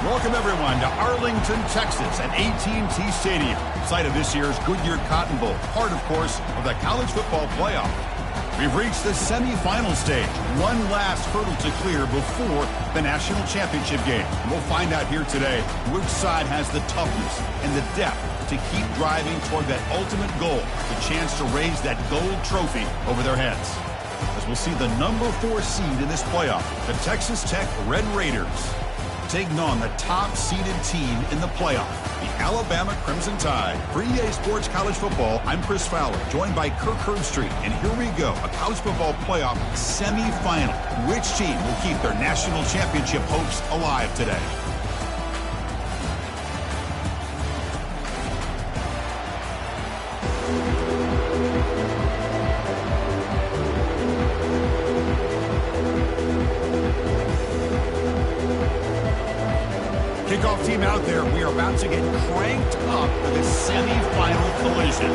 Welcome, everyone, to Arlington, Texas at AT&T Stadium, site of this year's Goodyear Cotton Bowl, part, of course, of the college football playoff. We've reached the semifinal stage, one last hurdle to clear before the national championship game. We'll find out here today which side has the toughness and the depth to keep driving toward that ultimate goal, the chance to raise that gold trophy over their heads. As we'll see the number 4 seed in this playoff, the Texas Tech Red Raiders, taking on the top-seeded team in the playoff, the Alabama Crimson Tide. For EA Sports College Football, I'm Chris Fowler, joined by Kirk Herbstreit. And here we go, a college football playoff semifinal. Which team will keep their national championship hopes alive today? Kickoff team out there. We are about to get cranked up for the semifinal collision.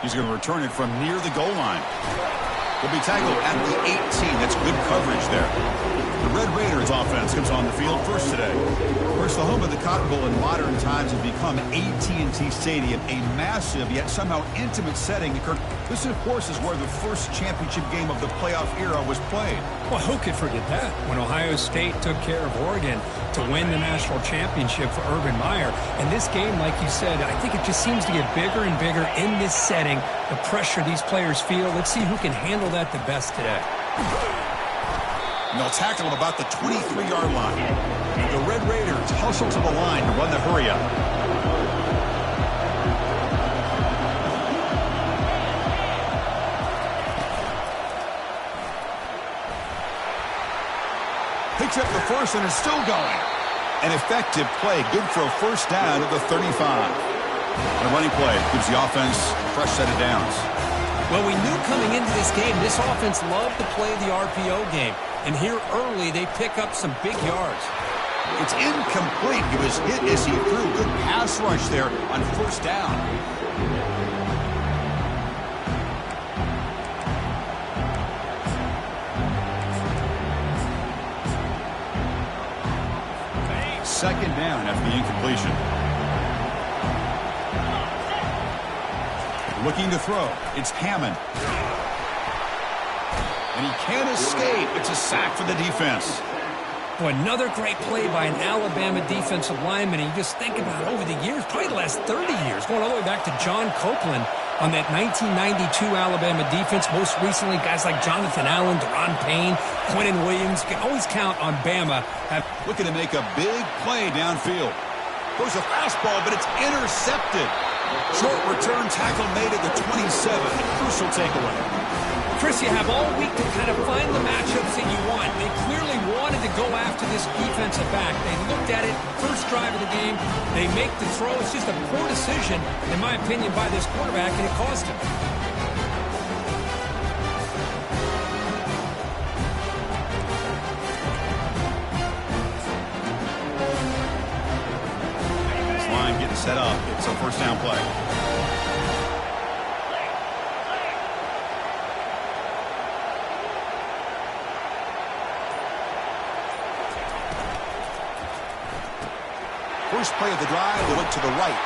He's going to return it from near the goal line. He'll be tackled at the 18. That's good coverage there. The Red Raiders offense comes on the field first today. Of course, the home of the Cotton Bowl in modern times has become AT&T Stadium, a massive yet somehow intimate setting. This, of course, is where the first championship game of the playoff era was played. Well, who could forget that? When Ohio State took care of Oregon to win the national championship for Urban Meyer. And this game, like you said, I think it just seems to get bigger and bigger in this setting. The pressure these players feel. Let's see who can handle that the best today. And they'll tackle him about the 23-yard line. The Red Raiders hustle to the line to run the hurry-up. Picks up the first and is still going. An effective play, good for a first down at the 35. The running play gives the offense a fresh set of downs. Well, we knew coming into this game, this offense loved to play the RPO game. And here early, they pick up some big yards. It's incomplete. He was hit as he threw. Good pass rush there on first down. Second down after the incompletion. Looking to throw. It's Hammond. And he can't escape. It's a sack for the defense. Boy, another great play by an Alabama defensive lineman. And you just think about over the years, probably the last 30 years, going all the way back to John Copeland on that 1992 Alabama defense. Most recently, guys like Jonathan Allen, Deron Payne, Quentin Williams. You can always count on Bama. Looking to make a big play downfield. Goes a fastball, but it's intercepted. Short return tackle made at the 27. A crucial takeaway. Chris, you have all week to kind of find the matchups that you want. They clearly wanted to go after this defensive back. They looked at it, first drive of the game. They make the throw. It's just a poor decision, in my opinion, by this quarterback, and it cost him. This line getting set up. It's a first down play. First play of the drive, they look to the right.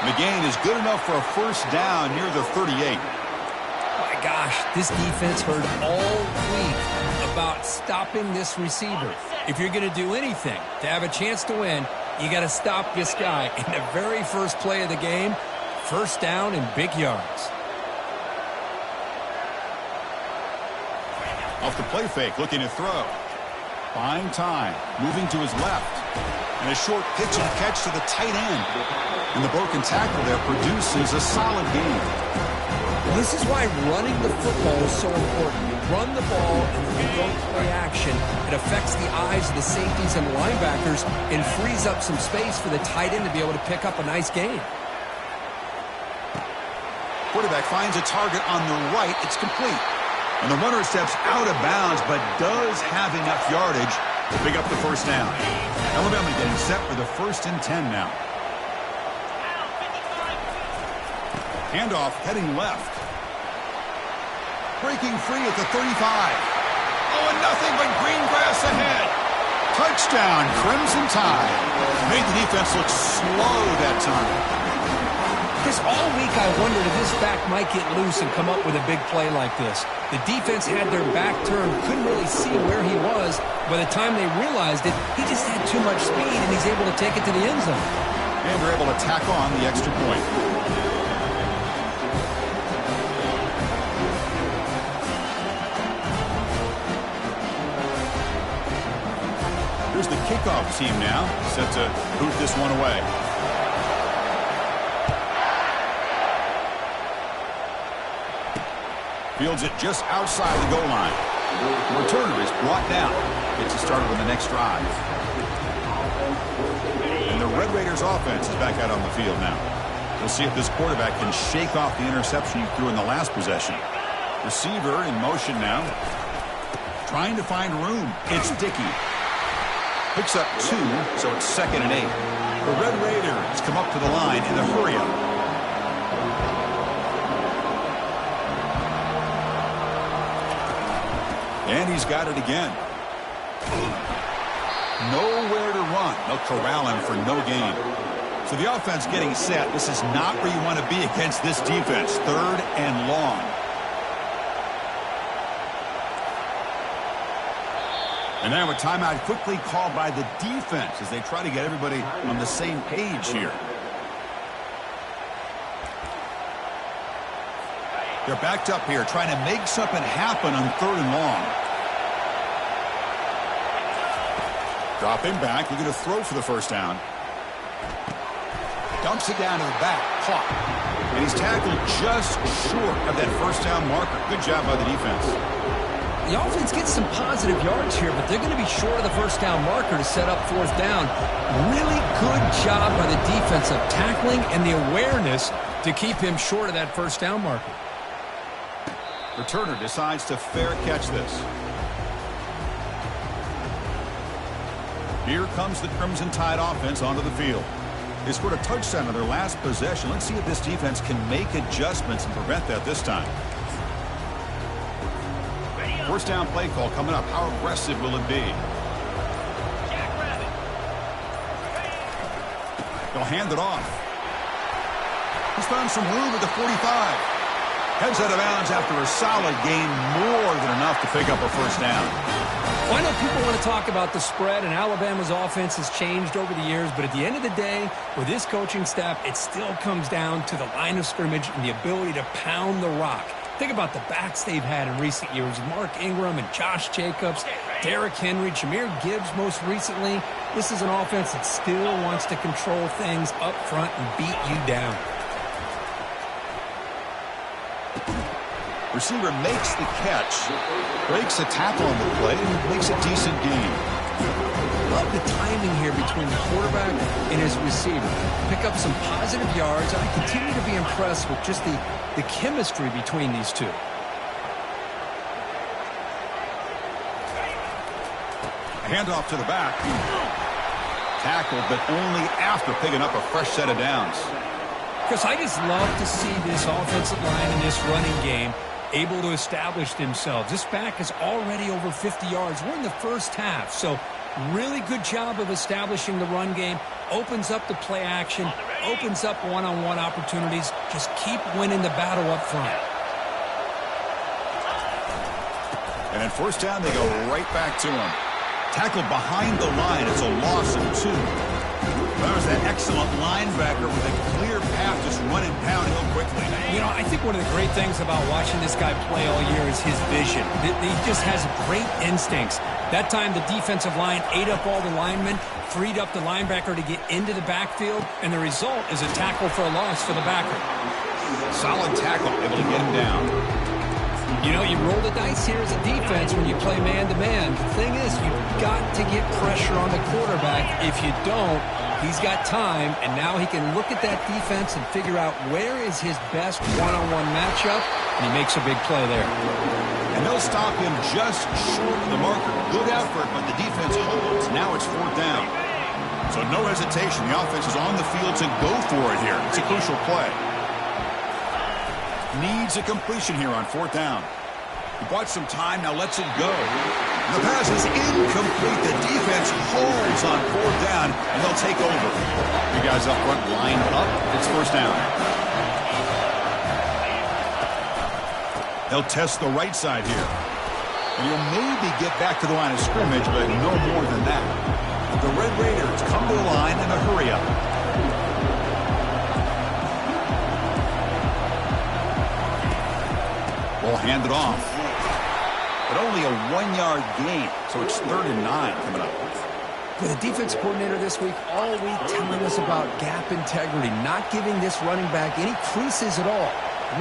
McGain is good enough for a first down near the 38. My gosh, this defense heard all week about stopping this receiver. If you're going to do anything to have a chance to win, you got to stop this guy. In the very first play of the game, first down and big yards. Off the play fake, looking to throw. Buying time, moving to his left. And a short pitch and catch to the tight end. And the broken tackle there produces a solid gain. Well, this is why running the football is so important. You run the ball and you don't play action. It affects the eyes of the safeties and the linebackers and frees up some space for the tight end to be able to pick up a nice gain. Quarterback finds a target on the right. It's complete. And the runner steps out of bounds, but does have enough yardage to pick up the first down. Alabama getting set for the 1st and 10 now. Handoff heading left. breaking free at the 35. Oh, and nothing but green grass ahead. Touchdown, Crimson Tide. Made the defense look slow that time. Because all week I wondered if this back might get loose and come up with a big play like this. The defense had their back turned, couldn't really see where he was. By the time they realized it, he just had too much speed, and he's able to take it to the end zone. And they're able to tack on the extra point. Here's the kickoff team now, set to boot this one away. Fields it just outside the goal line. The returner is brought down. Gets us started on the next drive. And the Red Raiders offense is back out on the field now. We'll see if this quarterback can shake off the interception he threw in the last possession. Receiver in motion now. Trying to find room. It's Dickey. Picks up 2, so it's 2nd and 8. The Red Raiders come up to the line in a hurry-up. And he's got it again. Nowhere to run. They'll corral him for no gain. So the offense getting set. This is not where you want to be against this defense. 3rd and long. And now a timeout quickly called by the defense as they try to get everybody on the same page here. They're backed up here trying to make something happen on 3rd and long. Dropping back, looking to throw for the first down. Dumps it down to the back, caught. And he's tackled just short of that first down marker. Good job by the defense. The offense gets some positive yards here, but they're going to be short of the first down marker to set up 4th down. Really good job by the defense of tackling and the awareness to keep him short of that first down marker. Returner decides to fair catch this. Here comes the Crimson Tide offense onto the field. They scored a touchdown on their last possession. Let's see if this defense can make adjustments and prevent that this time. First down play call coming up. How aggressive will it be? They'll hand it off. He's found some room at the 45. Heads out of bounds after a solid gain, more than enough to pick up a first down. Well, I know people want to talk about the spread, and Alabama's offense has changed over the years, but at the end of the day, with this coaching staff, it still comes down to the line of scrimmage and the ability to pound the rock. Think about the backs they've had in recent years, Mark Ingram and Josh Jacobs, Derrick Henry, Jahmyr Gibbs most recently. This is an offense that still wants to control things up front and beat you down. Receiver makes the catch, breaks a tackle on the play, and makes a decent gain. Love the timing here between the quarterback and his receiver. Pick up some positive yards. I continue to be impressed with just the chemistry between these two. Handoff to the back. Tackled, but only after picking up a fresh set of downs. Chris, I just love to see this offensive line and this running game able to establish themselves. This back is already over 50 yards. We're in the first half, so really good job of establishing the run game. Opens up the play action, opens up one-on-one opportunities. Just keep winning the battle up front. And at first down, they go right back to him. Tackled behind the line. It's a loss of 2. That was that excellent linebacker with a clear path just running downhill quickly. You know, I think one of the great things about watching this guy play all year is his vision. He just has great instincts. That time, the defensive line ate up all the linemen, freed up the linebacker to get into the backfield, and the result is a tackle for a loss for the backer. Solid tackle, able to get him down. You know, you roll the dice here as a defense when you play man-to-man. The thing is, you've got to get pressure on the quarterback. If you don't, he's got time, and now he can look at that defense and figure out where is his best one-on-one matchup, and he makes a big play there. And they'll stop him just short of the marker. Good effort, but the defense holds. Now it's 4th down. So no hesitation. The offense is on the field to go for it here. It's a crucial play. Needs a completion here on 4th down. He bought some time, now lets it go. And the pass is incomplete. The defense holds on 4th down, and they'll take over. You guys up front lined up. It's 1st down. They'll test the right side here. And he'll maybe get back to the line of scrimmage, but no more than that. The Red Raiders come to the line in a hurry-up. Ball handed off. But only a 1-yard gain, so it's 3rd and 9 coming up. With the defense coordinator this week all week telling us about gap integrity, not giving this running back any creases at all.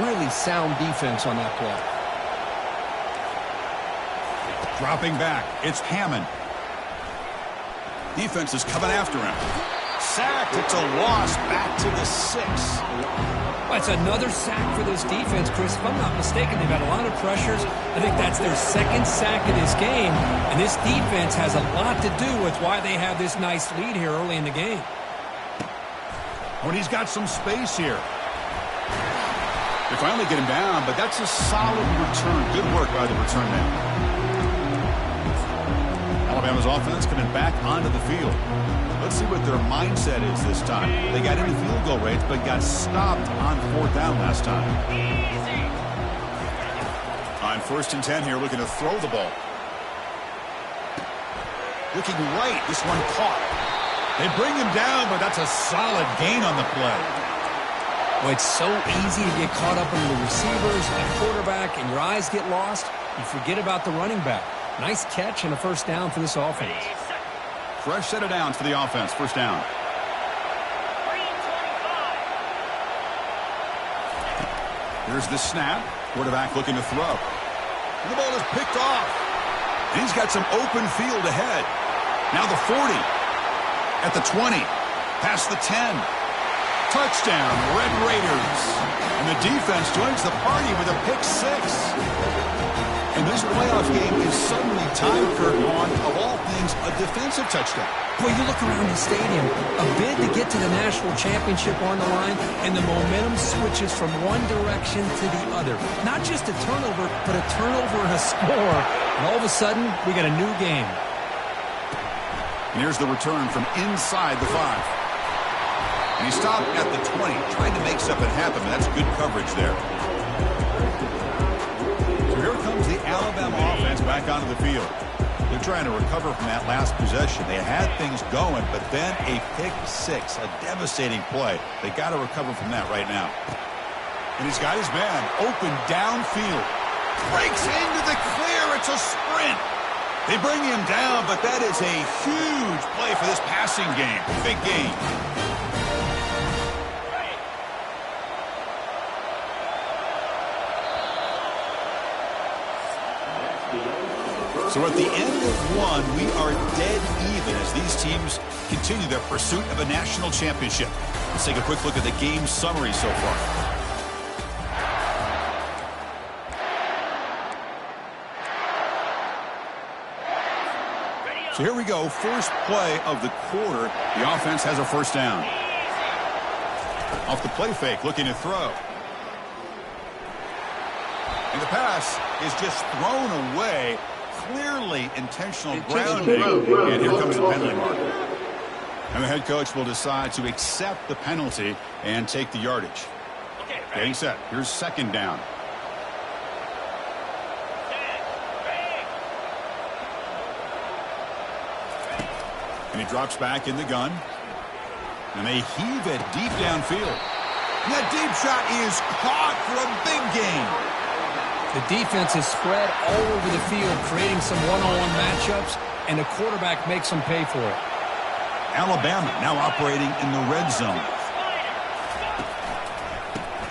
Really sound defense on that play. Dropping back, it's Hammond. Defense is coming after him. Sacked, it's a loss, back to the 6. Well, it's another sack for this defense, Chris. If I'm not mistaken, they've had a lot of pressures. I think that's their 2nd sack of this game, and this defense has a lot to do with why they have this nice lead here early in the game. When he's got some space here. They finally get him down, but that's a solid return. Good work by the return man. Alabama's offense coming back onto the field. Let's see what their mindset is this time. They got into field goal range, but got stopped on 4th down last time. On 1st and 10 here, looking to throw the ball. Looking right, this one caught. They bring him down, but that's a solid gain on the play. Well, it's so easy to get caught up in the receivers and the quarterback, and your eyes get lost. You forget about the running back. Nice catch and a 1st down for this offense. Fresh set of downs for the offense. 1st down. Here's the snap. Quarterback looking to throw. And the ball is picked off. And he's got some open field ahead. Now the 40. At the 20. Past the 10. Touchdown, Red Raiders. And the defense joins the party with a pick 6. And this playoff game is suddenly tied, Kurt, on, of all things, a defensive touchdown. Boy, you look around the stadium, a bid to get to the national championship on the line, and the momentum switches from one direction to the other. Not just a turnover, but a turnover and a score. And all of a sudden, we got a new game. And here's the return from inside the 5. And he stopped at the 20, trying to make something happen, but that's good coverage there. Here comes the Alabama offense back onto the field. They're trying to recover from that last possession. They had things going, but then a pick 6, a devastating play. They got to recover from that right now. And he's got his man open downfield. Breaks into the clear. It's a sprint. They bring him down, but that is a huge play for this passing game. Big game. So at the end of 1, we are dead even as these teams continue their pursuit of a national championship. Let's take a quick look at the game summary so far. So here we go, first play of the quarter. The offense has a 1st down. Off the play fake, looking to throw. And the pass is just thrown away. Clearly intentional grounding, and here comes the penalty mark. And the head coach will decide to accept the penalty and take the yardage. Getting set. Here's 2nd down. And he drops back in the gun. And they heave it deep downfield. And that deep shot is caught for a big gain. The defense is spread all over the field, creating some one-on-one matchups, and the quarterback makes them pay for it. Alabama now operating in the red zone.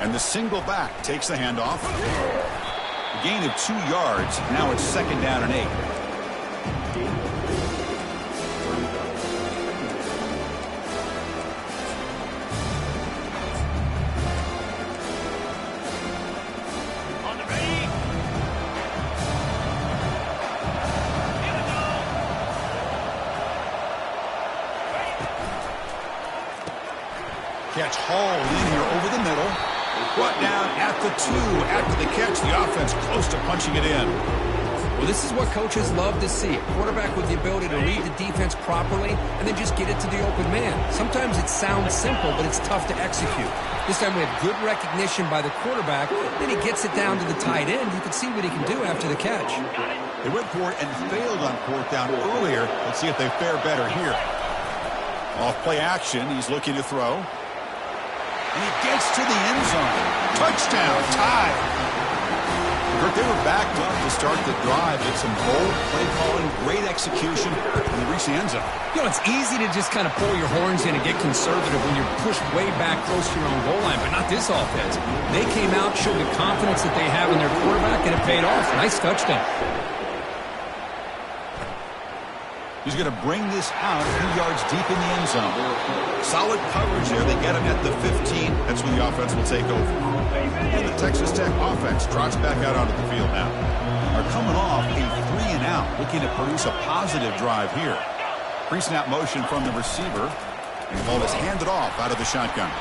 And the single back takes the handoff. A gain of 2 yards. Now it's 2nd down and 8. Catch hauled in here over the middle. Brought down at the 2 after the catch. The offense close to punching it in. Well, this is what coaches love to see. A quarterback with the ability to read the defense properly and then just get it to the open man. Sometimes it sounds simple, but it's tough to execute. This time we have good recognition by the quarterback. Then he gets it down to the tight end. You can see what he can do after the catch. They went for it and failed on 4th down earlier. Let's see if they fare better here. Off play action. He's looking to throw. And he gets to the end zone. Touchdown. Tie. They were backed up to start the drive. It's some bold play calling, great execution, and they reach the end zone. You know, it's easy to just kind of pull your horns in and get conservative when you're pushed way back close to your own goal line, but not this offense. They came out, showed the confidence that they have in their quarterback, and it paid off. Nice touchdown. He's going to bring this out a few yards deep in the end zone. Solid coverage there. They get him at the 15. That's when the offense will take over. And the Texas Tech offense trots back out onto the field now. Are coming off a 3-and-out, looking to produce a positive drive here. Pre-snap motion from the receiver. And the ball is handed off out of the shotgun.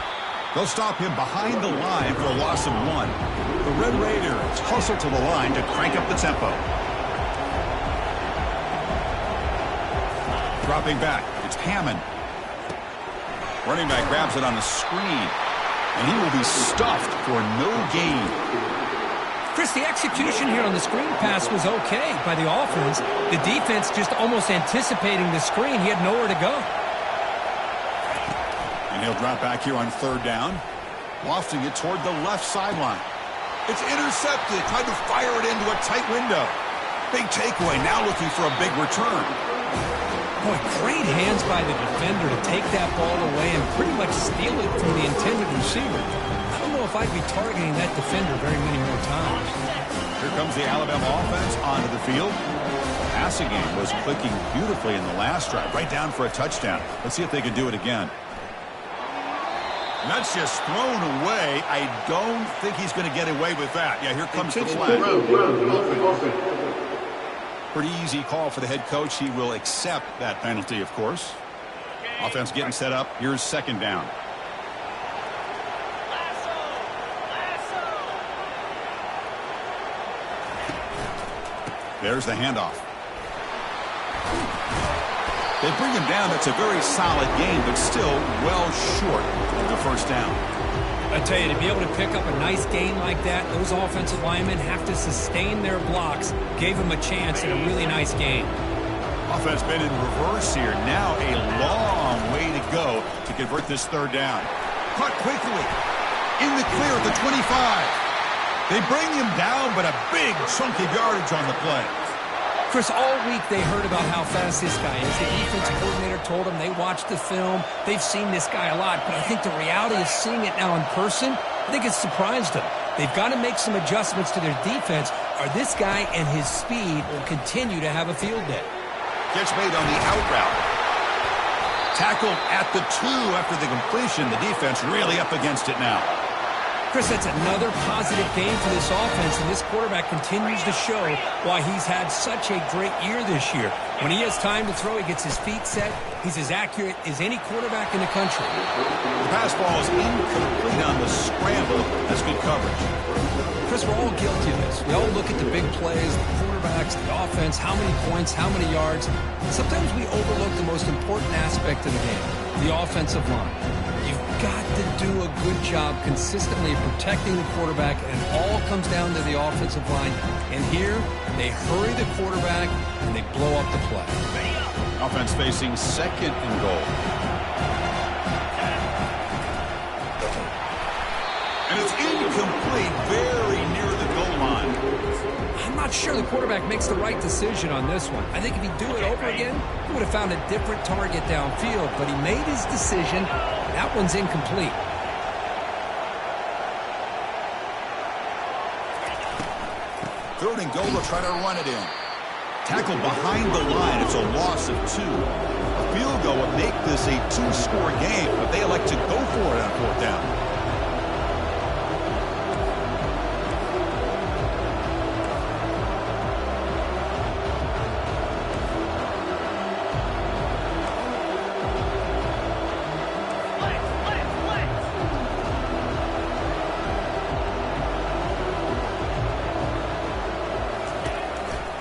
They'll stop him behind the line for a loss of 1. The Red Raiders hustle to the line to crank up the tempo. Dropping back, it's Hammond. Running back grabs it on the screen, and he will be stuffed for no gain. Chris, the execution here on the screen pass was okay by the offense. The defense just almost anticipating the screen. He had nowhere to go. And he'll drop back here on 3rd down, lofting it toward the left sideline. It's intercepted, tried to fire it into a tight window. Big takeaway, now looking for a big return. Boy, great hands by the defender to take that ball away and pretty much steal it from the intended receiver. I don't know if I'd be targeting that defender very many more times. Here comes the Alabama offense onto the field. The passing game was clicking beautifully in the last drive, right down for a touchdown. Let's see if they can do it again. And that's just thrown away. I don't think he's going to get away with that. Yeah, here comes the flag. Pretty easy call for the head coach. He will accept that penalty, of course. Offense getting set up. Here's 2nd down. There's the handoff. They bring him down. That's a very solid game, but still well short of the 1st down. I tell you, to be able to pick up a nice gain like that, those offensive linemen have to sustain their blocks. Gave them a chance in a really nice game. Offense been in reverse here. Now a long way to go to convert this 3rd down. Caught quickly. In the clear at the 25. They bring him down, but a big chunk of yardage on the play. Chris, all week they heard about how fast this guy is. The defense coordinator told them they watched the film. They've seen this guy a lot, but I think the reality of seeing it now in person, I think it's surprised them. They've got to make some adjustments to their defense, or this guy and his speed will continue to have a field day. Catch made on the out route. Tackled at the 2 after the completion. The defense really up against it now. Chris, that's another positive game for this offense, and this quarterback continues to show why he's had such a great year this year. When he has time to throw, he gets his feet set. He's as accurate as any quarterback in the country. The pass ball is incomplete on the scramble. That's good coverage. Chris, we're all guilty of this. We all look at the big plays, the quarterbacks, the offense, how many points, how many yards. Sometimes we overlook the most important aspect of the game, the offensive line. You've got to do a good job consistently protecting the quarterback, and it all comes down to the offensive line. And here, they hurry the quarterback, and they blow up the play. Offense facing 2nd and goal. And it's incomplete, very near the goal line. I'm not sure the quarterback makes the right decision on this one. I think if he'd do it over again, he would have found a different target downfield, but he made his decision. That one's incomplete. Third and goal, they'll try to run it in. Tackled behind the line. It's a loss of 2. A field goal would make this a 2-score game, but they elect to go for it on 4th down.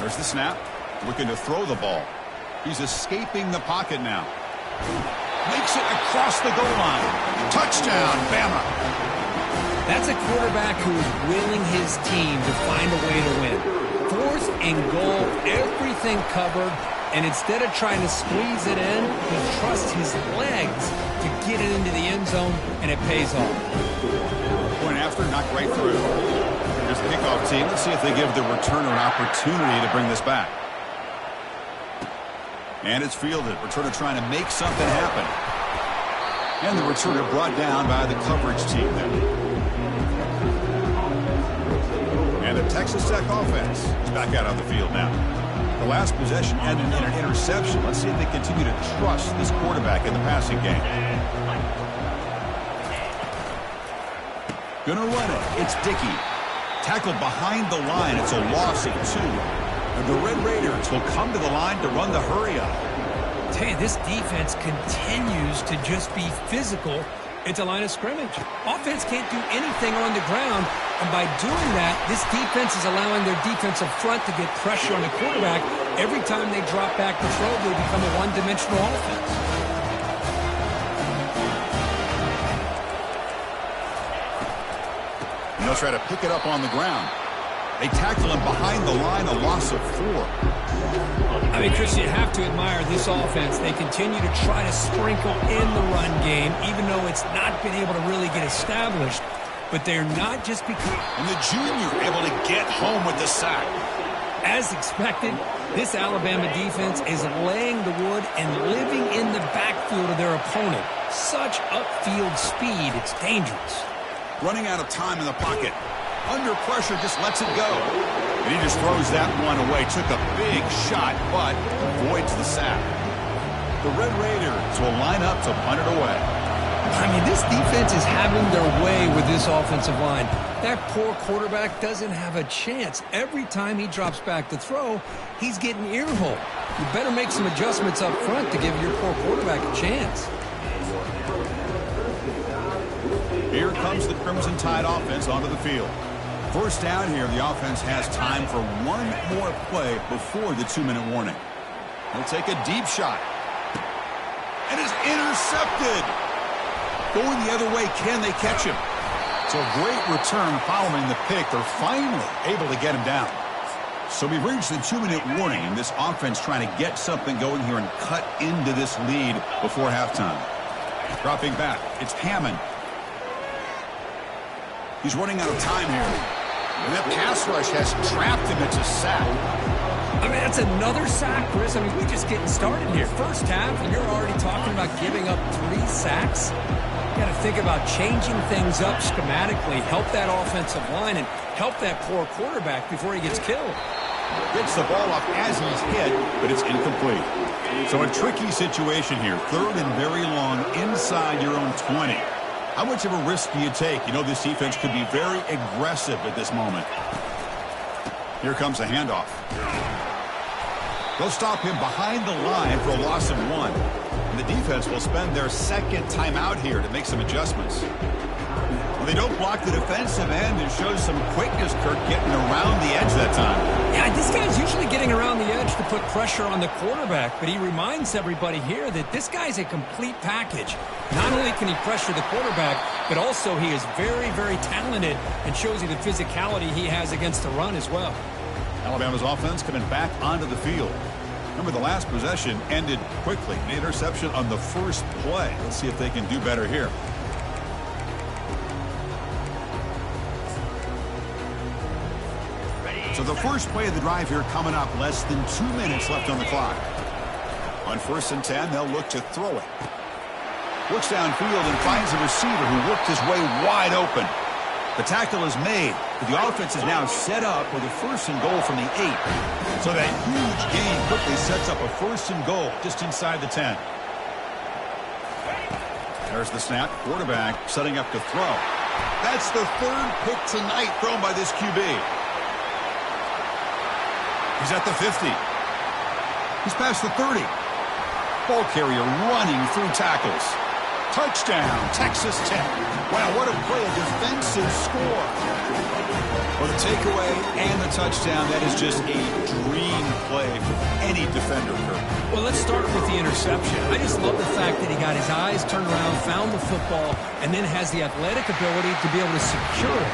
There's the snap. Looking to throw the ball. He's escaping the pocket now. Makes it across the goal line. Touchdown, Bama. That's a quarterback who is willing his team to find a way to win. 4th and goal, everything covered, and instead of trying to squeeze it in, he trusts his legs to get it into the end zone, and it pays off. Point after, knocked right through. Here's the kickoff team. Let's see if they give the returner an opportunity to bring this back. And it's fielded. Returner trying to make something happen. And the returner brought down by the coverage team there. And the Texas Tech offense is back out on the field now. The last possession ended in an interception. Let's see if they continue to trust this quarterback in the passing game. Gonna run it. It's Dickey. Tackled behind the line. It's a loss of 2. The Red Raiders will come to the line to run the hurry-up. Tell you, this defense continues to just be physical at the line of scrimmage. Offense can't do anything on the ground, and by doing that, this defense is allowing their defensive front to get pressure on the quarterback. Every time they drop back to throw, they become a one-dimensional offense. And they'll try to pick it up on the ground. They tackle him behind the line, a loss of 4. I mean, Chris, you have to admire this offense. They continue to try to sprinkle in the run game, even though it's not been able to really get established. But they're not just because... And the junior able to get home with the sack. As expected, this Alabama defense is laying the wood and living in the backfield of their opponent. Such upfield speed, it's dangerous. Running out of time in the pocket. Under pressure, just lets it go. And he just throws that one away. Took a big shot, but avoids the sack. The Red Raiders will line up to punt it away. I mean, this defense is having their way with this offensive line. That poor quarterback doesn't have a chance. Every time he drops back to throw, he's getting earholed. You better make some adjustments up front to give your poor quarterback a chance. Here comes the Crimson Tide offense onto the field. First down here, the offense has time for one more play before the 2-minute warning. He'll take a deep shot. And is intercepted. Going the other way, can they catch him? So a great return following the pick. They're finally able to get him down. So we've reached the 2-minute warning, and this offense trying to get something going here and cut into this lead before halftime. Dropping back, it's Hammond. He's running out of time here. And that pass rush has trapped him. It's a sack. I mean, that's another sack, Chris. I mean, we're just getting started here. First half, and you're already talking about giving up 3 sacks. You got to think about changing things up schematically, help that offensive line, and help that poor quarterback before he gets killed. Gets the ball up as he's hit, but it's incomplete. So a tricky situation here. 3rd and very long inside your own 20. How much of a risk do you take? You know this defense could be very aggressive at this moment. Here comes a handoff. They'll stop him behind the line for a loss of 1. And the defense will spend their second timeout here to make some adjustments. Well, they don't block the defensive end and shows some quickness, Kirk, getting around the edge that time. Yeah, this guy's usually getting around the edge to put pressure on the quarterback, but he reminds everybody here that this guy's a complete package. Not only can he pressure the quarterback, but also he is very, very talented and shows you the physicality he has against the run as well. Alabama's offense coming back onto the field. Remember, the last possession ended quickly. An interception on the first play. Let's see if they can do better here. So the first play of the drive here coming up. Less than 2 minutes left on the clock. On 1st and 10, they'll look to throw it. Looks downfield and finds a receiver who worked his way wide open. The tackle is made, but the offense is now set up with a 1st and goal from the 8. So that huge gain quickly sets up a 1st and goal just inside the 10. There's the snap. Quarterback setting up to throw. That's the 3rd pick tonight thrown by this QB. He's at the 50. He's past the 30. Ball carrier running through tackles. Touchdown, Texas Tech. Wow, what a play, a defensive score. Well, the takeaway and the touchdown, that is just a dream play for any defender, Kirk. Well, let's start with the interception. I just love the fact that he got his eyes turned around, found the football, and then has the athletic ability to be able to secure it.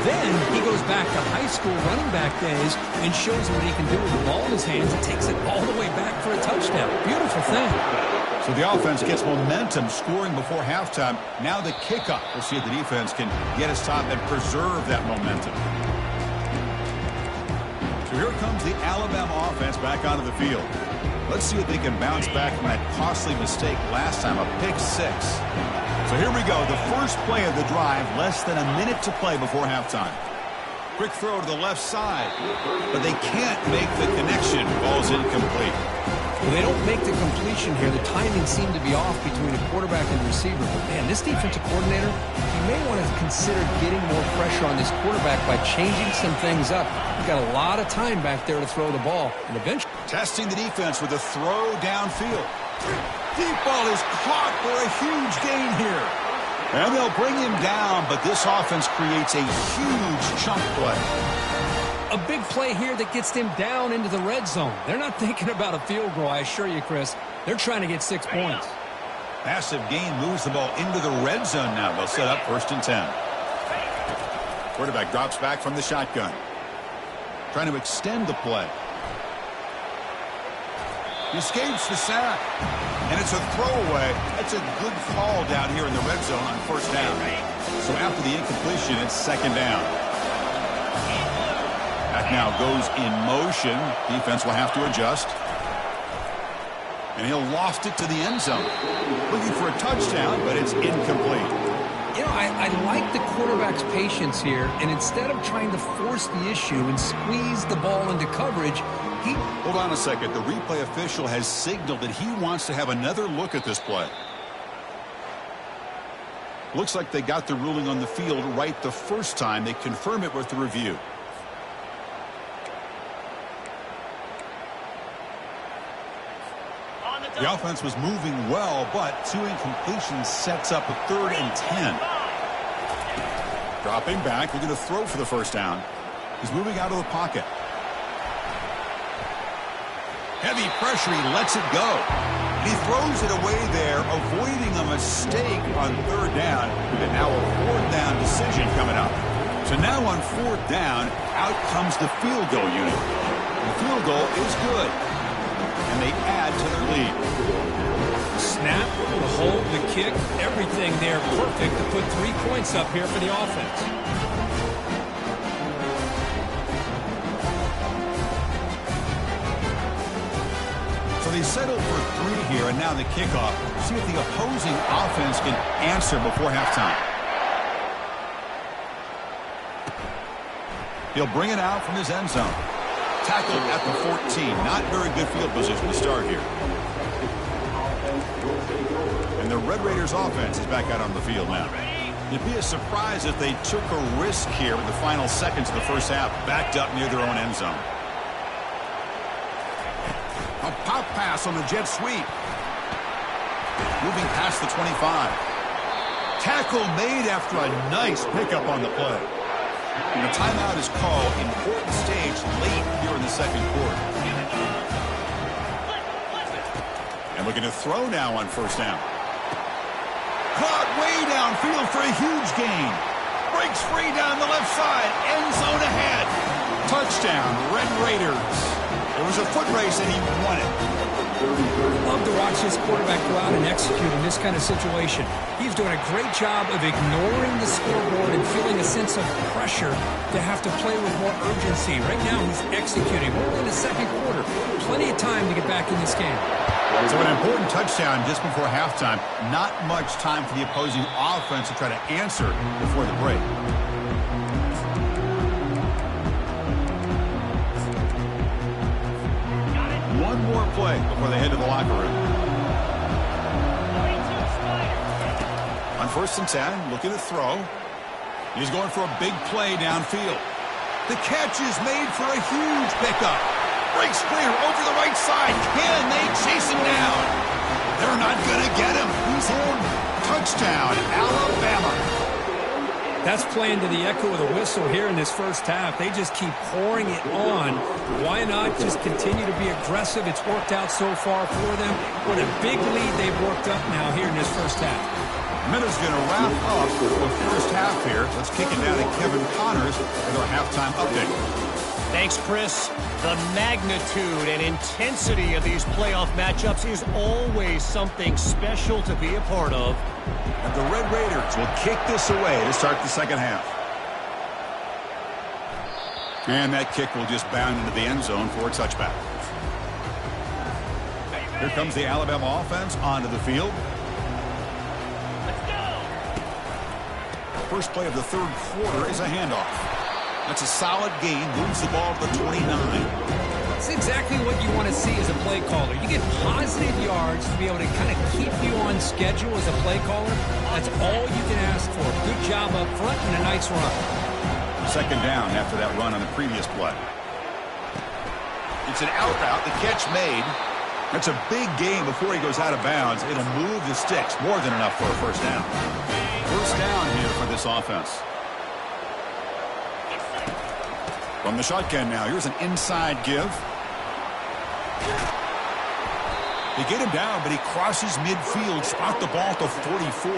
Then he goes back to high school running back days and shows what he can do with the ball in his hands and takes it all the way back for a touchdown. Beautiful thing. So the offense gets momentum, scoring before halftime. Now the kickoff. We'll see if the defense can get his top and preserve that momentum. So here comes the Alabama offense back onto the field. Let's see if they can bounce back from that costly mistake last time, a pick six. So here we go, the first play of the drive, less than a minute to play before halftime. Quick throw to the left side, but they can't make the connection. Ball's incomplete. Well, they don't make the completion here. The timing seemed to be off between a quarterback and receiver. But, man, this defensive coordinator, he may want to consider getting more pressure on this quarterback by changing some things up. He's got a lot of time back there to throw the ball. And eventually, testing the defense with a throw downfield. Deep ball is caught for a huge gain here. And they'll bring him down, but this offense creates a huge chunk play. a big play here that gets them down into the red zone. They're not thinking about a field goal, I assure you, Chris. They're trying to get 6 points. Massive gain moves the ball into the red zone now. They'll set up 1st and 10. Quarterback drops back from the shotgun. Trying to extend the play. He escapes the sack. And it's a throwaway. That's a good call down here in the red zone on 1st down. So after the incompletion, it's 2nd down. That now goes in motion. Defense will have to adjust. And he'll loft it to the end zone. Looking for a touchdown, but it's incomplete. You know, I like the quarterback's patience here, and instead of trying to force the issue and squeeze the ball into coverage, he... Hold on a second. The replay official has signaled that he wants to have another look at this play. Looks like they got the ruling on the field right the first time. They confirm it with the review. The offense was moving well, but 2 incompletions sets up a 3rd and 10. Dropping back, looking to throw for the 1st down. He's moving out of the pocket. Heavy pressure, he lets it go. He throws it away there, avoiding a mistake on 3rd down. And now a 4th down decision coming up. So now on 4th down, out comes the field goal unit. The field goal is good. And they add to their lead. Snap, the hold, the kick, everything there perfect to put 3 points up here for the offense. So they settled for 3 here, and now the kickoff. See if the opposing offense can answer before halftime. He'll bring it out from his end zone. Tackled at the 14. Not very good field position to start here. And the Red Raiders offense is back out on the field now. It'd be a surprise if they took a risk here in the final seconds of the first half, backed up near their own end zone. A pop pass on the jet sweep. Moving past the 25. Tackle made after a nice pickup on the play. And the timeout is called. Important stage late here in the 2nd quarter. And looking to throw now on 1st down. Caught way downfield for a huge gain. Breaks free down the left side. End zone ahead. Touchdown, Red Raiders. It was a foot race and he won it. Love to watch this quarterback go out and execute in this kind of situation. He's doing a great job of ignoring the scoreboard and feeling a sense of pressure to have to play with more urgency. Right now he's executing. We're in the 2nd quarter. Plenty of time to get back in this game. So an important touchdown just before halftime. Not much time for the opposing offense to try to answer before the break. One more play before they head to the locker room. On 1st and 10, looking to throw. He's going for a big play downfield. The catch is made for a huge pickup. Breaks clear over the right side. Can they chase him down? They're not going to get him. He's in. Touchdown, Alabama. That's playing to the echo of the whistle here in this first half. They just keep pouring it on. Why not just continue to be aggressive? It's worked out so far for them. What a big lead they've worked up now here in this first half. Minute's going to wrap up the first half here. Let's kick it down to Kevin Connors with our halftime update. Thanks, Chris. The magnitude and intensity of these playoff matchups is always something special to be a part of. And the Red Raiders will kick this away to start the second half. And that kick will just bound into the end zone for a touchback. Here comes the Alabama offense onto the field. First play of the third quarter is a handoff. That's a solid gain, moves the ball to the 29. That's exactly what you want to see as a play caller. You get positive yards to be able to kind of keep you on schedule as a play caller. That's all you can ask for. Good job up front and a nice run. Second down after that run on the previous play. It's an out route, the catch made. That's a big gain before he goes out of bounds. It'll move the sticks, more than enough for a first down. First down here for this offense. From the shotgun now, here's an inside give. They get him down, but he crosses midfield, spot the ball to 44.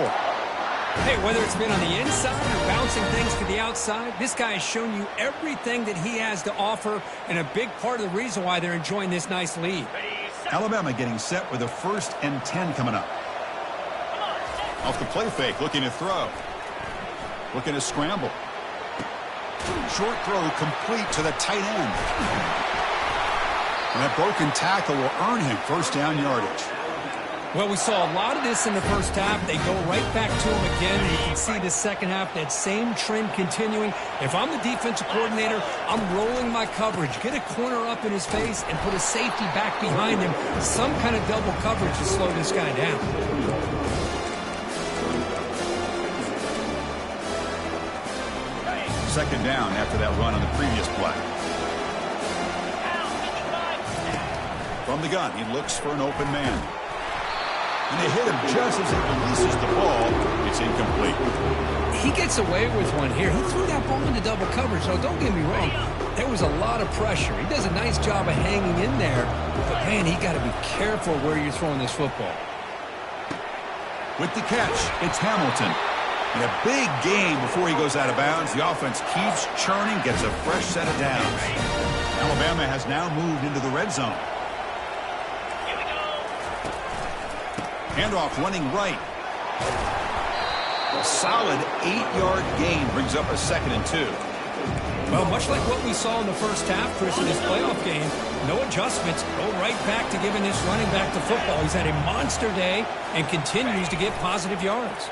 Hey, whether it's been on the inside or bouncing things to the outside, this guy has shown you everything that he has to offer, and a big part of the reason why they're enjoying this nice lead. Alabama getting set with a 1st and 10 coming up. Off the play fake, looking to throw. Looking to scramble. Short throw complete to the tight end. And that broken tackle will earn him first down yardage. Well, we saw a lot of this in the first half. They go right back to him again. You can see the second half, that same trend continuing. If I'm the defensive coordinator, I'm rolling my coverage. Get a corner up in his face and put a safety back behind him. Some kind of double coverage to slow this guy down. Second down after that run on the previous play. From the gun, he looks for an open man. And they hit him just as he releases the ball. It's incomplete. He gets away with one here. He threw that ball into double coverage, so don't get me wrong. There was a lot of pressure. He does a nice job of hanging in there. But, man, he got to be careful where you're throwing this football. With the catch, it's Hamilton. And a big gain before he goes out of bounds. The offense keeps churning, gets a fresh set of downs. Alabama has now moved into the red zone. Handoff running right. A solid 8-yard gain brings up a 2nd and 2. Well, much like what we saw in the first half, Chris, in this playoff game, no adjustments. Go right back to giving this running back to football. He's had a monster day and continues to get positive yards.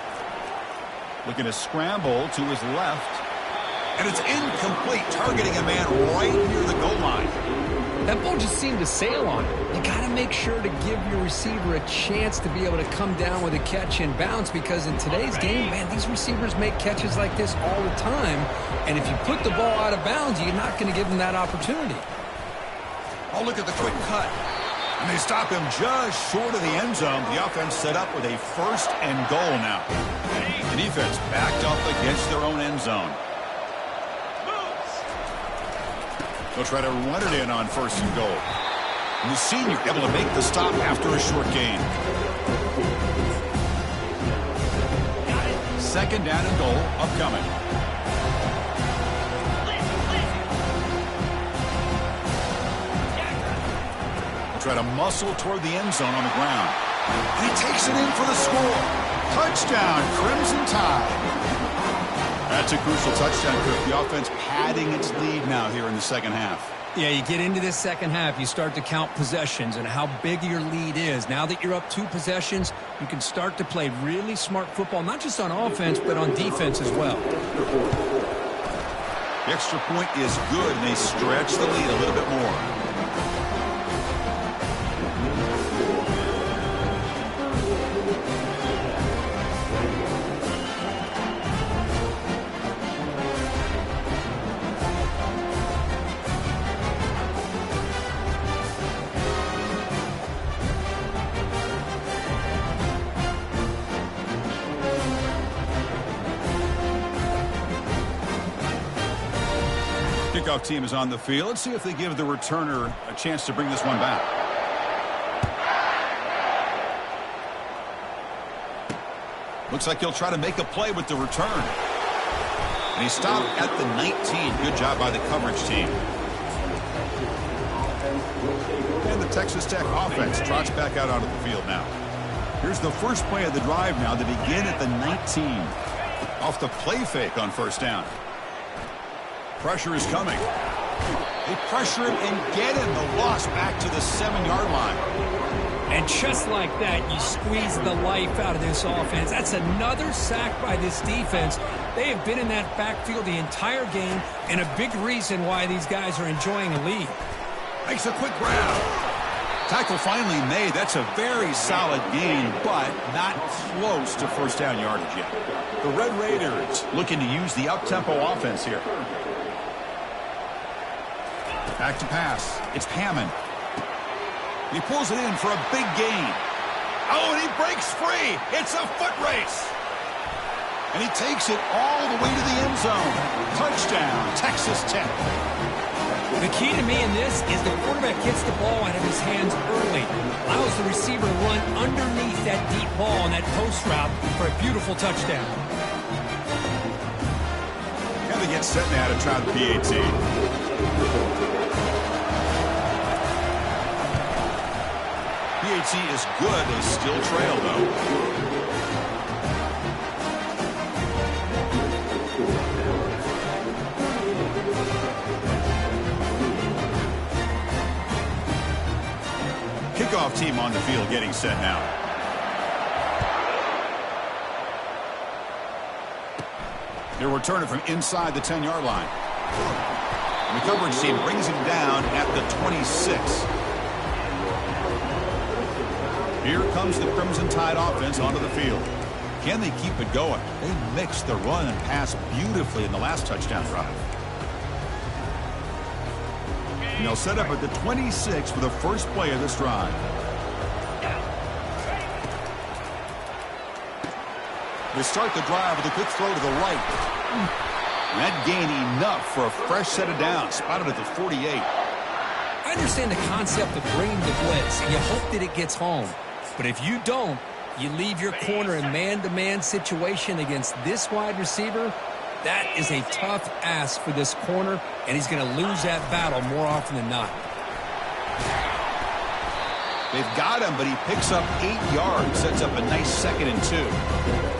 Looking to scramble to his left. And it's incomplete, targeting a man right near the goal line. That ball just seemed to sail on him. You got to make sure to give your receiver a chance to be able to come down with a catch and bounce, because in today's game, man, these receivers make catches like this all the time. And if you put the ball out of bounds, you're not going to give them that opportunity. Oh, look at the quick cut. And they stop him just short of the end zone. The offense set up with a 1st and goal now. The defense backed up against their own end zone. They'll try to run it in on 1st and goal. And the senior able to make the stop after a short gain. 2nd down and goal upcoming. They'll try to muscle toward the end zone on the ground. And he takes it in for the score. Touchdown, Crimson Tide. That's a crucial touchdown, Kirk. The offense padding its lead now here in the second half. Yeah, you get into this second half, you start to count possessions and how big your lead is. Now that you're up 2 possessions, you can start to play really smart football, not just on offense, but on defense as well. The extra point is good, and they stretch the lead a little bit more. kickoff team is on the field. Let's see if they give the returner a chance to bring this one back. Looks like he'll try to make a play with the return. And he stopped at the 19. Good job by the coverage team. And the Texas Tech offense trots back out onto the field now. Here's the first play of the drive now to begin at the 19. Off the play fake on first down. Pressure is coming. They pressure him and get him. The loss back to the 7-yard line. And just like that, you squeeze the life out of this offense. That's another sack by this defense. They have been in that backfield the entire game, and a big reason why these guys are enjoying a lead. Makes a quick grab. Tackle finally made. That's a very solid gain, but not close to first down yardage yet. The Red Raiders looking to use the up-tempo offense here. Back to pass. It's Hammond. He pulls it in for a big gain. Oh, and he breaks free. It's a foot race. And he takes it all the way to the end zone. Touchdown, Texas Tech. The key to me in this is the quarterback gets the ball out of his hands early. Allows the receiver to run underneath that deep ball on that post route for a beautiful touchdown. And they get set now to try the PAT. PAT is good. They still trail, though. Kickoff team on the field getting set now. They'll return it from inside the 10-yard line. And the coverage team brings him down at the 26. Here comes the Crimson Tide offense onto the field. Can they keep it going? They mixed the run and pass beautifully in the last touchdown drive. And they'll set up at the 26 for the first play of this drive. They start the drive with a quick throw to the right. And that gained enough for a fresh set of downs, spotted at the 48. I understand the concept of bringing the blitz, and you hope that it gets home. But if you don't, you leave your corner in man-to-man situation against this wide receiver. That is a tough ask for this corner, and he's going to lose that battle more often than not. They've got him, but he picks up 8 yards, sets up a nice 2nd and 2.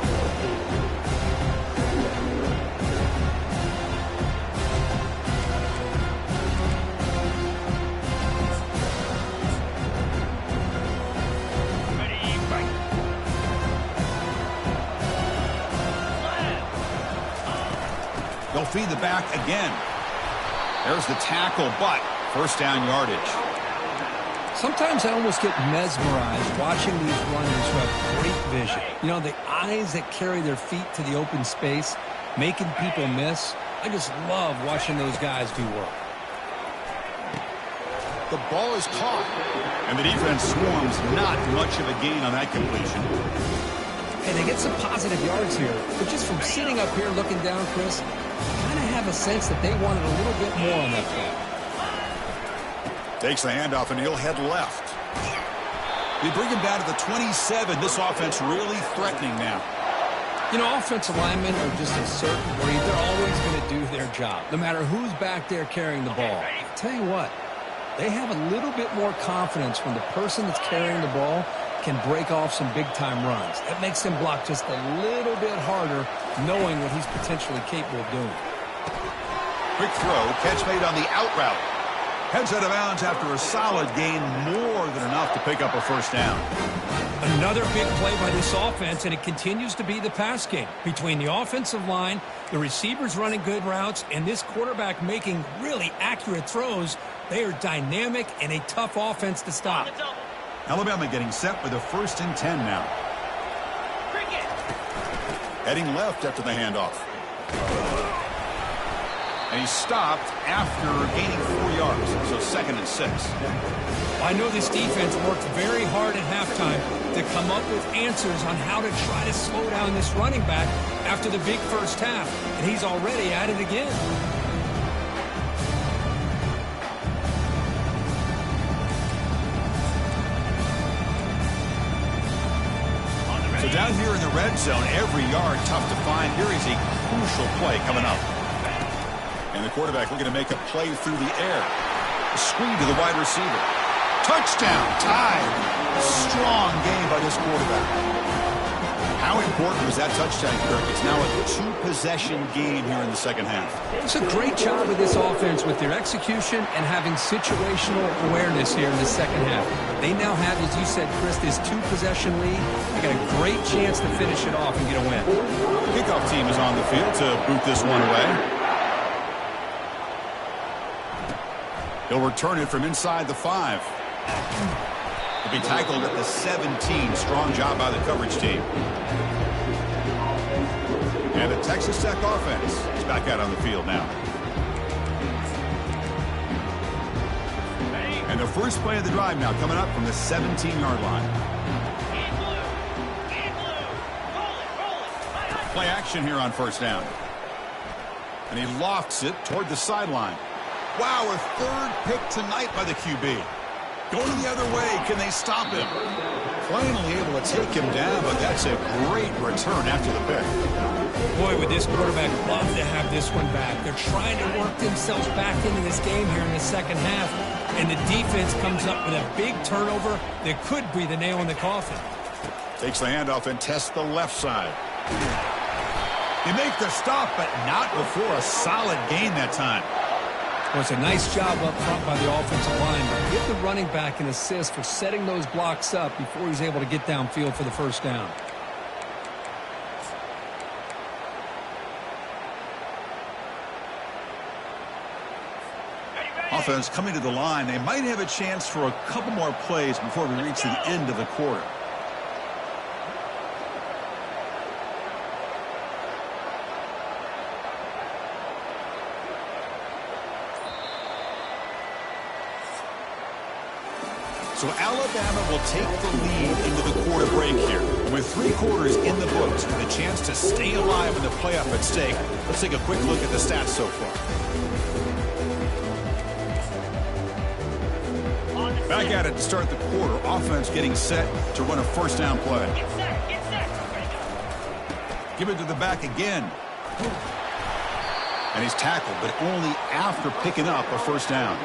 They'll feed the back again. There's the tackle, but first down yardage. Sometimes I almost get mesmerized watching these runners who have great vision. You know, the eyes that carry their feet to the open space, making people miss. I just love watching those guys do work. The ball is caught, and the defense swarms. Not much of a gain on that completion. And they get some positive yards here, but just from sitting up here looking down, Chris, I kind of have a sense that they wanted a little bit more on that play. Takes the handoff, and he'll head left. They bring him down to the 27. This offense really threatening now. You know, offensive linemen are just a certain breed. They're always going to do their job, no matter who's back there carrying the ball. I'll tell you what, they have a little bit more confidence when the person that's carrying the ball can break off some big-time runs. That makes him block just a little bit harder, knowing what he's potentially capable of doing. Quick throw, catch made on the out route. Heads out of bounds after a solid gain, more than enough to pick up a first down. Another big play by this offense, and it continues to be the pass game. Between the offensive line, the receivers running good routes, and this quarterback making really accurate throws, they are dynamic and a tough offense to stop. Alabama getting set with a 1st and 10 now. Heading left after the handoff. And he stopped after gaining 4 yards, so 2nd and 6. I know this defense worked very hard at halftime to come up with answers on how to try to slow down this running back after the big first half, and he's already at it again. So down here in the red zone, every yard tough to find. Here is a crucial play coming up. And the quarterback looking to make a play through the air. A screen to the wide receiver. Touchdown, tied. Strong game by this quarterback. How important was that touchdown, Kirk? It's now a two-possession game here in the second half. It's a great job with this offense with their execution and having situational awareness here in the second half. They now have, as you said, Chris, this two-possession lead. They got a great chance to finish it off and get a win. Kickoff team is on the field to boot this one away. He'll return it from inside the 5. He'll be tackled at the 17. Strong job by the coverage team. And the Texas Tech offense is back out on the field now. And the first play of the drive now coming up from the 17-yard line. Play action here on first down. And he lofts it toward the sideline. Wow, a third pick tonight by the QB. Going the other way, can they stop him? Finally able to take him down, but that's a great return after the pick. Boy, would this quarterback love to have this one back. They're trying to work themselves back into this game here in the second half, and the defense comes up with a big turnover that could be the nail in the coffin. Takes the handoff and tests the left side. They make the stop, but not before a solid gain that time. Well, it's a nice job up front by the offensive line. Give the running back an assist for setting those blocks up before he's able to get downfield for the first down. Offense coming to the line. They might have a chance for a couple more plays before we reach the end of the quarter. So Alabama will take the lead into the quarter break here. And with 3 quarters in the books with a chance to stay alive in the playoff at stake, let's take a quick look at the stats so far. Back at it to start the quarter. Offense getting set to run a first down play. Give it to the back again. And he's tackled, but only after picking up a first down.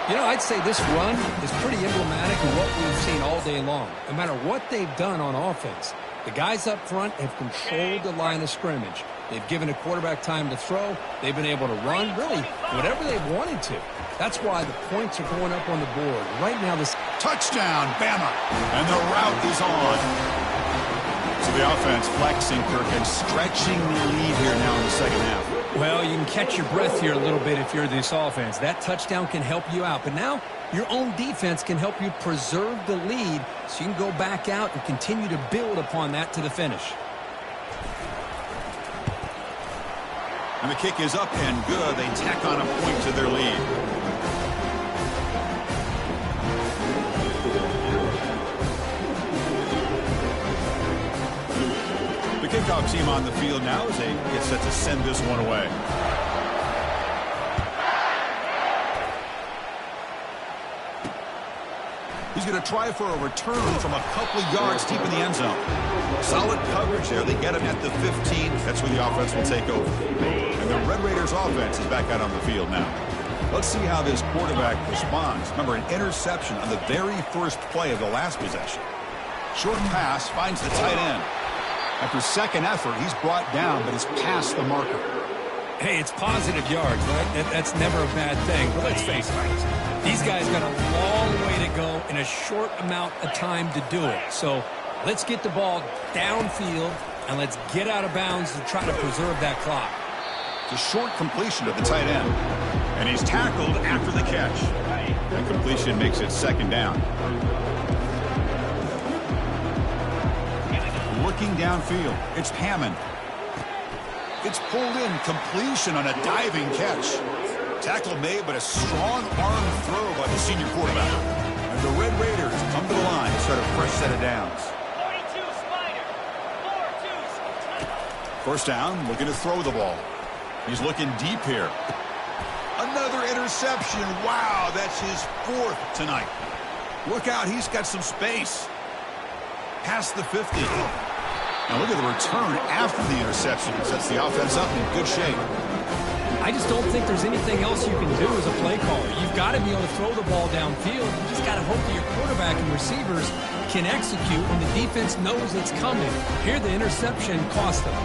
You know, I'd say this run is pretty emblematic of what we've seen all day long. No matter what they've done on offense, the guys up front have controlled the line of scrimmage. They've given a quarterback time to throw. They've been able to run, really, whatever they've wanted to. That's why the points are going up on the board. Right now, this touchdown, Bama, and the route is on. So the offense flexing, Kirk, and stretching the lead here now in the second half. Well, you can catch your breath here a little bit if you're this offense. That touchdown can help you out. But now your own defense can help you preserve the lead so you can go back out and continue to build upon that to the finish. And the kick is up and good. They tack on a point to their lead. The kickoff team on the field now as they get set to send this one away. He's going to try for a return from a couple of yards deep in the end zone. Solid coverage there. They get him at the 15. That's where the offense will take over. And the Red Raiders offense is back out on the field now. Let's see how this quarterback responds. Remember, an interception on the very first play of the last possession. Short pass finds the tight end. After second effort, he's brought down, but he's past the marker. Hey, it's positive yards, right? That's never a bad thing. But let's face it, these guys got a long way to go in a short amount of time to do it. So let's get the ball downfield, and let's get out of bounds to try to preserve that clock. It's a short completion to the tight end. And he's tackled after the catch. That completion makes it second down. Looking downfield, it's Hammond. It's pulled in, completion on a diving catch. Tackle made, but a strong arm throw by the senior quarterback. And the Red Raiders come to the line to start a fresh set of downs. 42 Spider. 4-2. First down, looking to throw the ball. He's looking deep here. Another interception. Wow, that's his 4th tonight. Look out, he's got some space. Past the 50. Now look at the return after the interception. It sets the offense up in good shape. I just don't think there's anything else you can do as a play caller. You've got to be able to throw the ball downfield. You just got to hope that your quarterback and receivers can execute when the defense knows it's coming. Here, the interception cost them.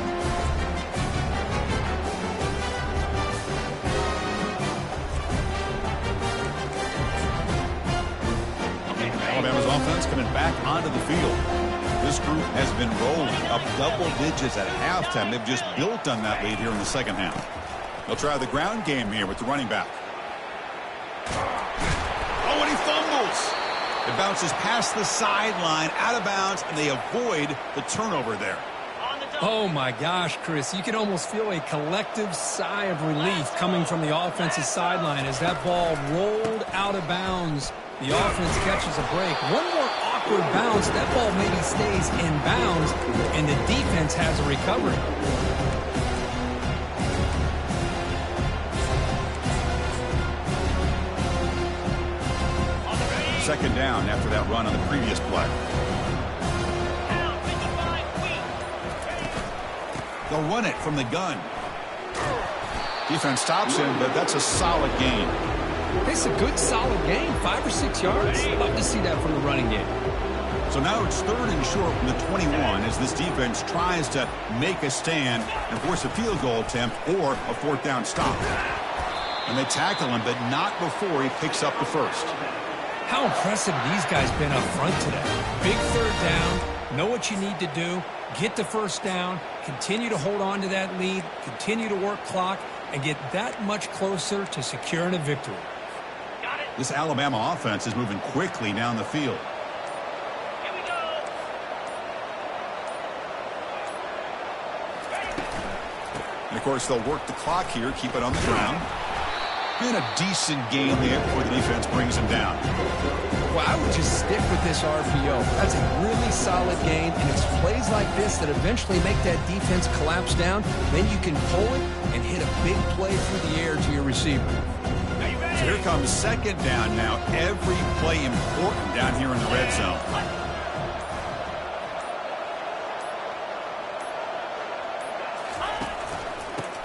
Alabama's offense coming back onto the field. This group has been rolling up double digits at halftime. They've just built on that lead here in the second half. They'll try the ground game here with the running back. Oh, and he fumbles. It bounces past the sideline, out of bounds, and they avoid the turnover there. Oh, my gosh, Chris. You can almost feel a collective sigh of relief coming from the offensive sideline as that ball rolled out of bounds. The offense catches a break. One more awkward bounce. That ball maybe stays in bounds, and the defense has a recovery. Second down after that run on the previous play. They'll run it from the gun. Defense stops him, but that's a solid gain. It's a good, solid gain, 5 or 6 yards. Love to see that from the running game. So now it's 3rd and short from the 21 as this defense tries to make a stand and force a field goal attempt or a 4th down stop. And they tackle him, but not before he picks up the first. How impressive these guys been up front today. Big 3rd down, know what you need to do, get the first down, continue to hold on to that lead, continue to work clock, and get that much closer to securing a victory. This Alabama offense is moving quickly down the field. Here we go. And, of course, they'll work the clock here, keep it on the ground. And a decent gain there before the defense brings him down. Well, I would just stick with this RPO. That's a really solid gain, and it's plays like this that eventually make that defense collapse down. Then you can pull it and hit a big play through the air to your receiver. So here comes 2nd down now. Every play important down here in the red zone.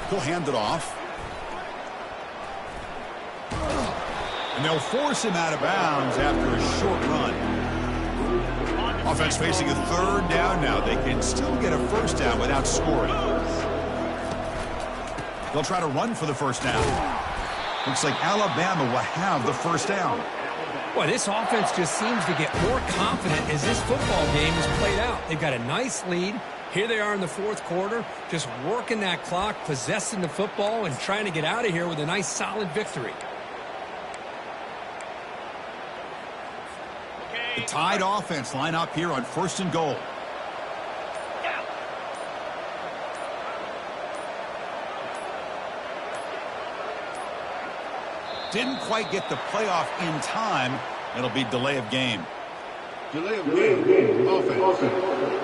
He'll hand it off. And they'll force him out of bounds after a short run. Offense facing a 3rd down now. They can still get a first down without scoring. They'll try to run for the first down. Looks like Alabama will have the first down. Well, this offense just seems to get more confident as this football game is played out. They've got a nice lead. Here they are in the 4th quarter, just working that clock, possessing the football, and trying to get out of here with a nice, solid victory. The Tide offense line up here on 1st and goal. Didn't quite get the playoff in time. It'll be delay of game. Delay of game. Offense.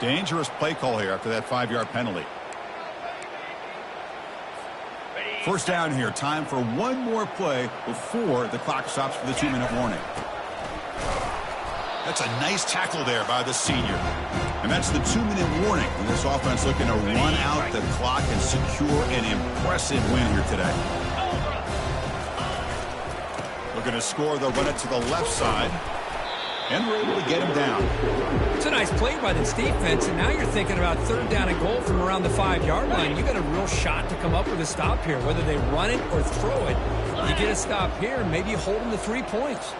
Dangerous play call here after that 5-yard penalty. First down here. Time for one more play before the clock stops for the 2-minute warning. That's a nice tackle there by the senior. And that's the 2-minute warning. And this offense looking to run out the clock and secure an impressive win here today. Looking to score. They'll run it to the left side. And we're able to get him down. It's a nice play by this defense, and now you're thinking about 3rd down and goal from around the 5-yard line. You got a real shot to come up with a stop here, whether they run it or throw it. You get a stop here, and maybe you hold them to 3 points.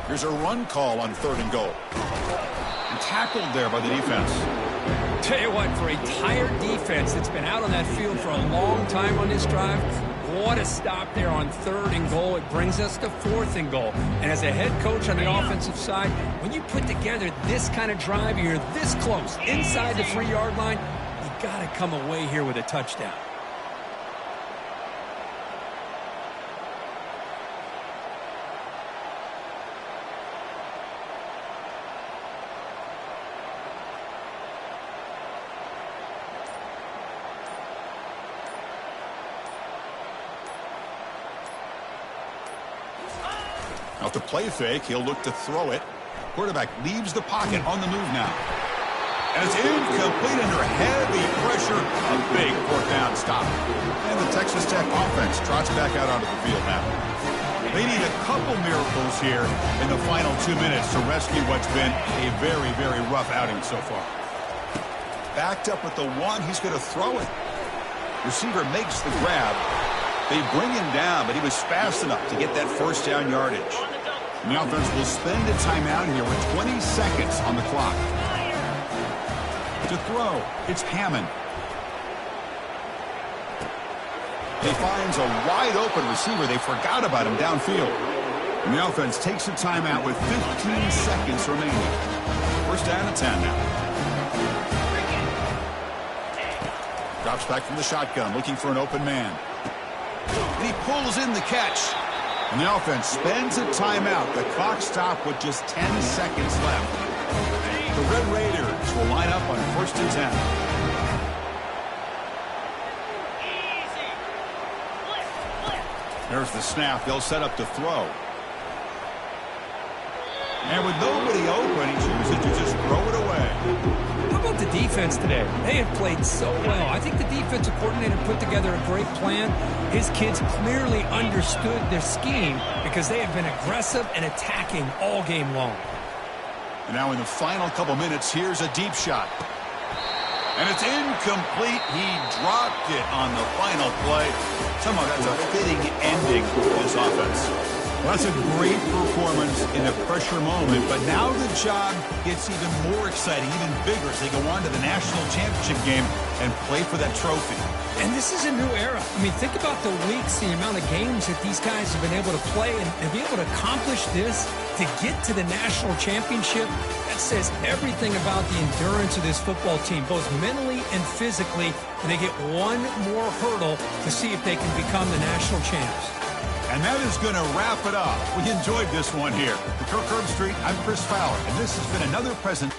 Here's a run call on 3rd and goal. And tackled there by the defense. Tell you what, for a tired defense that's been out on that field for a long time on this drive, what a stop there on 3rd and goal. It brings us to 4th and goal. And as a head coach on the offensive side, when you put together this kind of drive, you're this close, inside the 3-yard line, you got to come away here with a touchdown. Off the play fake, he'll look to throw it. Quarterback leaves the pocket on the move now. And it's incomplete under heavy pressure. A big fourth down stop. And the Texas Tech offense trots back out onto the field now. They need a couple miracles here in the final 2 minutes to rescue what's been a very, very rough outing so far. Backed up with the one, he's going to throw it. Receiver makes the grab. They bring him down, but he was fast enough to get that first down yardage. And the offense will spend a timeout here with 20 seconds on the clock. To throw, it's Hammond. He finds a wide-open receiver. They forgot about him downfield. And the offense takes a timeout with 15 seconds remaining. First down and 10 now. Drops back from the shotgun, looking for an open man. And he pulls in the catch. And the offense spends a timeout. The clock stopped with just 10 seconds left. The Red Raiders will line up on first and 10. There's the snap. They'll set up to throw. And with nobody open, he chooses to just throw it away. How about the defense today? They have played so well. I think the defensive coordinator put together a great plan. His kids clearly understood their scheme because they have been aggressive and attacking all game long. And now in the final couple minutes, here's a deep shot. And it's incomplete. He dropped it on the final play. Somehow that's a fitting ending for this offense. Well, that's a great performance in a pressure moment, but now the job gets even more exciting, even bigger as they go on to the national championship game and play for that trophy. And this is a new era. I mean, think about the weeks, the amount of games that these guys have been able to play, and to be able to accomplish this, to get to the national championship, that says everything about the endurance of this football team, both mentally and physically. And they get one more hurdle to see if they can become the national champs. And that is going to wrap it up. We enjoyed this one here. For Kirk Herbstreit, I'm Chris Fowler, and this has been another present